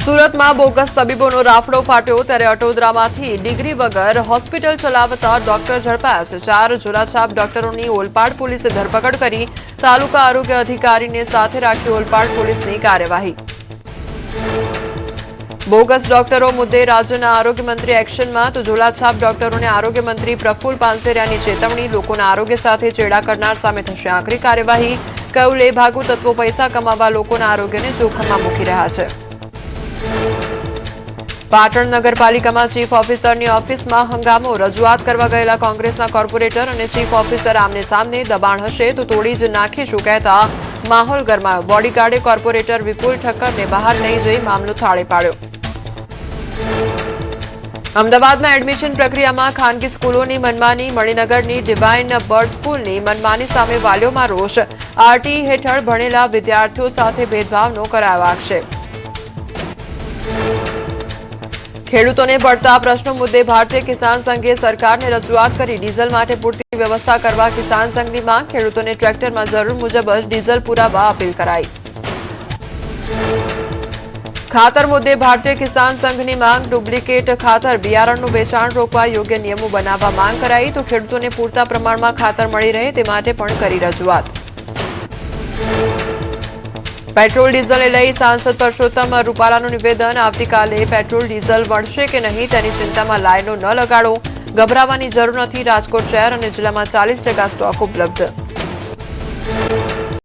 સુરતમાં બોગસ તબીબોનો રાફડો ફાટ્યો ત્યારે અટોદરામાંથી ડિગ્રી વગર હોસ્પિટલ ચલાવતા ડોક્ટર ઝડપાયા છે। 4 ઝોલાછાપ ડોક્ટરોની ઓલપાડ પોલીસે ધરપકડ કરી। તાલુકા આરોગ્ય અધિકારીને સાથે રાખી ઓલપાડ પોલીસની કાર્યવાહી। બોગસ ડોક્ટરો મુદ્દે રાજ્યના આરોગ્ય મંત્રી એક્શનમાં તો ઝોલાછાપ ડોક્ટરોને આરોગ્ય મંત્રી પ્રફુલ પાનસેરિયાની ચેતવણી। લોકોના આરોગ્ય સાથે ચેડા કરનાર સામે થશે આકરી કાર્યવાહી। કયું લેભાગુ તત્વો પૈસા કમાવા લોકોના આરોગ્યને જોખમમાં મૂકી રહ્યા છે। પાટણ નગરપાલિકામાં ચીફ ઓફિસરની ઓફિસમાં હંગામો। રજૂઆત કરવા ગયેલા કોંગ્રેસના કોર્પોરેટર અને ચીફ ઓફિસર આમને સામને। દબાણ હશે તો તોડી જ નાખીશું કહેતા માહોલ ગરમાયો। બોડીગાર્ડે કોર્પોરેટર વિપુલ ઠક્કરને બહાર લઈ જઈ મામલો થાળે પાડ્યો। અમદાવાદમાં એડમિશન પ્રક્રિયામાં ખાનગી સ્કૂલોની મનમાની। મણિનગરની ડિવાઇન બર્ડ સ્કૂલની મનમાની સામે વાલીઓમાં રોષ। આરટી હેઠળ ભણેલા વિદ્યાર્થીઓ સાથે ભેદભાવનો કરાયો આક્ષેપ। ખેડૂતોને પડતા પ્રશ્નો મુદ્દે ભારતીય કિસાન સંઘે સરકારને રજૂઆત કરી। ડીઝલ માટે પૂરતી વ્યવસ્થા કરવા કિસાન સંઘની માંગ। ખેડૂતોને ટ્રેક્ટરમાં જરૂર મુજબ જ ડીઝલ પુરાવા અપીલ કરાઈ। ખાતર મુદ્દે ભારતીય કિસાન સંઘની માંગ। ડુપ્લિકેટ ખાતર બિયારણનું વેચાણ રોકવા યોગ્ય નિયમો બનાવવા માંગ કરાઈ। તો ખેડૂતોને પૂરતા પ્રમાણમાં ખાતર મળી રહે તે માટે પણ કરી રજૂઆત। પેટ્રોલ ડીઝલને લઈ સાંસદ પરસોત્તમ રૂપાલાનું નિવેદન। આવતીકાલે પેટ્રોલ ડીઝલ મળશે કે નહીં તેની ચિંતામાં લાઈનો ન લગાડો। ગભરાવાની જરૂર નથી। રાજકોટ શહેર અને જિલ્લામાં 40% સ્ટોક ઉપલબ્ધ।